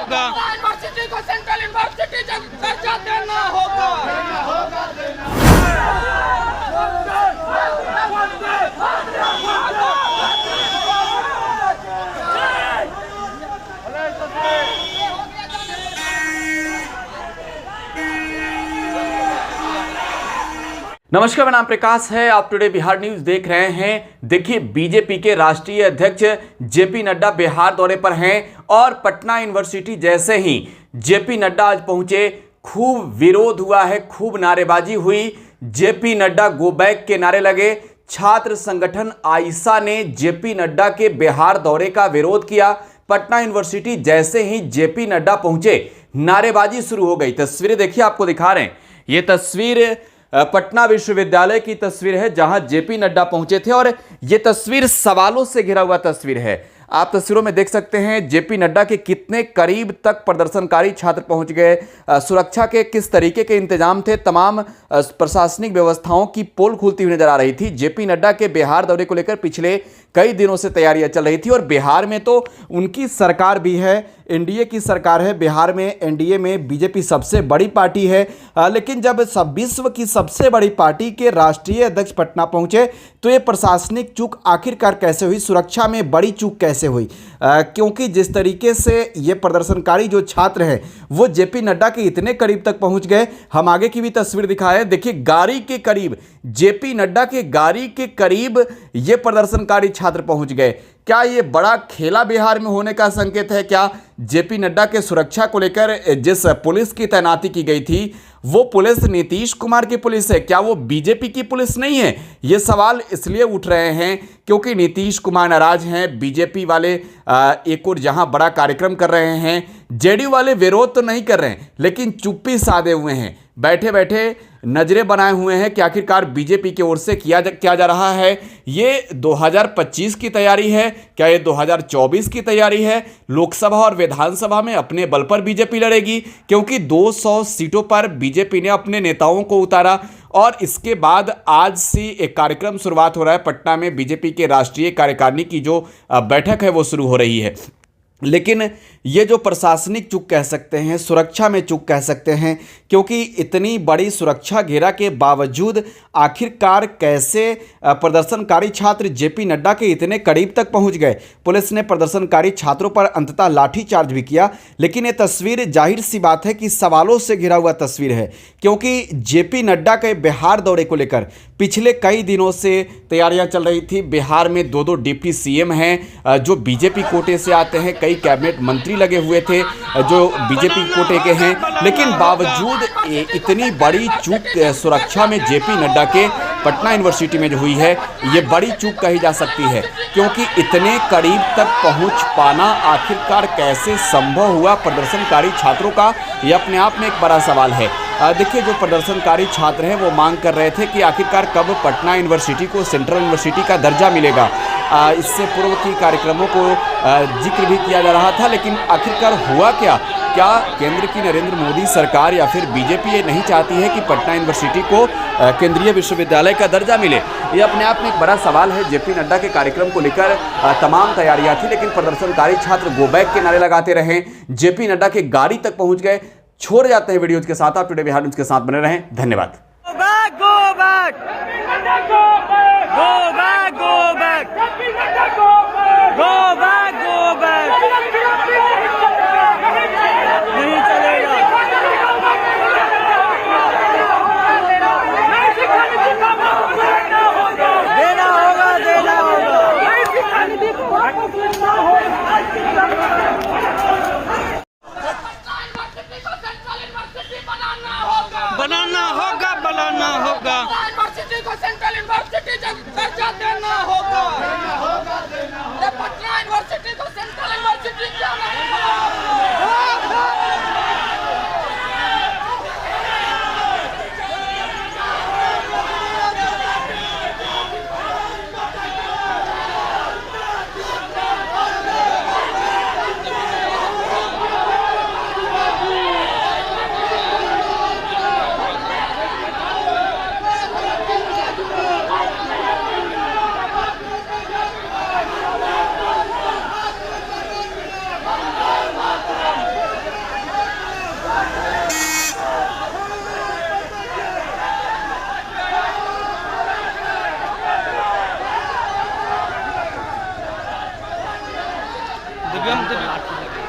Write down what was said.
होगा। यूनिवर्सिटी को central university दर्जा देना होगा। नमस्कार, मेरा नाम प्रकाश है। आप टुडे बिहार न्यूज देख रहे हैं। देखिए, बीजेपी के राष्ट्रीय अध्यक्ष जेपी नड्डा बिहार दौरे पर हैं और पटना यूनिवर्सिटी जैसे ही जेपी नड्डा आज पहुंचे, खूब विरोध हुआ है, खूब नारेबाजी हुई। जेपी नड्डा गो बैक के नारे लगे। छात्र संगठन आइसा ने जेपी नड्डा के बिहार दौरे का विरोध किया। पटना यूनिवर्सिटी जैसे ही जेपी नड्डा पहुंचे, नारेबाजी शुरू हो गई। तस्वीरें देखिए, आपको दिखा रहे हैं। ये तस्वीर पटना विश्वविद्यालय की तस्वीर है जहां जेपी नड्डा पहुंचे थे और यह तस्वीर सवालों से घिरा हुआ तस्वीर है। आप तस्वीरों में देख सकते हैं जेपी नड्डा के कितने करीब तक प्रदर्शनकारी छात्र पहुंच गए, सुरक्षा के किस तरीके के इंतजाम थे, तमाम प्रशासनिक व्यवस्थाओं की पोल खुलती हुई नजर आ रही थी। जेपी नड्डा के बिहार दौरे को लेकर पिछले कई दिनों से तैयारियां चल रही थी और बिहार में तो उनकी सरकार भी है, एनडीए की सरकार है। बिहार में एनडीए में बीजेपी सबसे बड़ी पार्टी है, लेकिन जब विश्व की सबसे बड़ी पार्टी के राष्ट्रीय अध्यक्ष पटना पहुंचे तो ये प्रशासनिक चूक आखिरकार कैसे हुई, सुरक्षा में बड़ी चूक कैसे हुई? क्योंकि जिस तरीके से ये प्रदर्शनकारी जो छात्र हैं वो जेपी नड्डा के इतने करीब तक पहुंच गए। हम आगे की भी तस्वीर दिखाएं। देखिए, गाड़ी के करीब, जेपी नड्डा के गाड़ी के करीब ये प्रदर्शनकारी छात्र पहुंच गए। क्या ये बड़ा खेला बिहार में होने का संकेत है? क्या जेपी नड्डा के सुरक्षा को लेकर जिस पुलिस की तैनाती की गई थी वो पुलिस नीतीश कुमार की पुलिस है? क्या वो बीजेपी की पुलिस नहीं है? ये सवाल इसलिए उठ रहे हैं क्योंकि नीतीश कुमार नाराज हैं। बीजेपी वाले एक और जहां बड़ा कार्यक्रम कर रहे हैं, जेडीयू वाले विरोध तो नहीं कर रहे हैं लेकिन चुप्पी साधे हुए हैं, बैठे बैठे नजरें बनाए हुए हैं कि आखिरकार बीजेपी की ओर से क्या जा रहा है। ये 2025 की तैयारी है क्या? ये 2024 की तैयारी है? लोकसभा और विधानसभा में अपने बल पर बीजेपी लड़ेगी क्योंकि 200 सीटों पर बीजेपी ने अपने नेताओं को उतारा और इसके बाद आज से एक कार्यक्रम शुरुआत हो रहा है। पटना में बीजेपी के राष्ट्रीय कार्यकारिणी की जो बैठक है वो शुरू हो रही है। लेकिन ये जो प्रशासनिक चूक कह सकते हैं, सुरक्षा में चूक कह सकते हैं, क्योंकि इतनी बड़ी सुरक्षा घेरा के बावजूद आखिरकार कैसे प्रदर्शनकारी छात्र जेपी नड्डा के इतने करीब तक पहुंच गए? पुलिस ने प्रदर्शनकारी छात्रों पर अंततः लाठीचार्ज भी किया। लेकिन ये तस्वीर जाहिर सी बात है कि सवालों से घिरा हुआ तस्वीर है, क्योंकि जेपी नड्डा के बिहार दौरे को लेकर पिछले कई दिनों से तैयारियां चल रही थी। बिहार में 2 डिप्टी सीएम हैं जो बीजेपी कोटे से आते हैं, कई कैबिनेट मंत्री लगे हुए थे जो बीजेपी कोटे के हैं, लेकिन बावजूद इतनी बड़ी चूक सुरक्षा में जेपी नड्डा के पटना यूनिवर्सिटी में जो हुई है, ये बड़ी चूक कही जा सकती है। क्योंकि इतने करीब तक पहुंच पाना आखिरकार कैसे संभव हुआ प्रदर्शनकारी छात्रों का, ये अपने आप में एक बड़ा सवाल है। देखिए, जो प्रदर्शनकारी छात्र हैं वो मांग कर रहे थे कि आखिरकार कब पटना यूनिवर्सिटी को सेंट्रल यूनिवर्सिटी का दर्जा मिलेगा। इससे पूर्व की कार्यक्रमों को जिक्र भी किया जा रहा था, लेकिन आखिरकार हुआ क्या? क्या केंद्र की नरेंद्र मोदी सरकार या फिर बीजेपी ये नहीं चाहती है कि पटना यूनिवर्सिटी को केंद्रीय विश्वविद्यालय का दर्जा मिले? ये अपने आप में एक बड़ा सवाल है। जेपी नड्डा के कार्यक्रम को लेकर तमाम तैयारियां थी, लेकिन प्रदर्शनकारी छात्र गो बैक के नारे लगाते रहे, जेपी नड्डा के गाड़ी तक पहुंच गए। छोड़ जाते हैं वीडियो के साथ। आप टुडे बिहार न्यूज के साथ बने रहें। धन्यवाद। बनाना होगा। यूनिवर्सिटी को सेंट्रल यूनिवर्सिटी दर्जा देना होगा। पटना यूनिवर्सिटी को सेंट्रल यूनिवर्सिटी एकदम से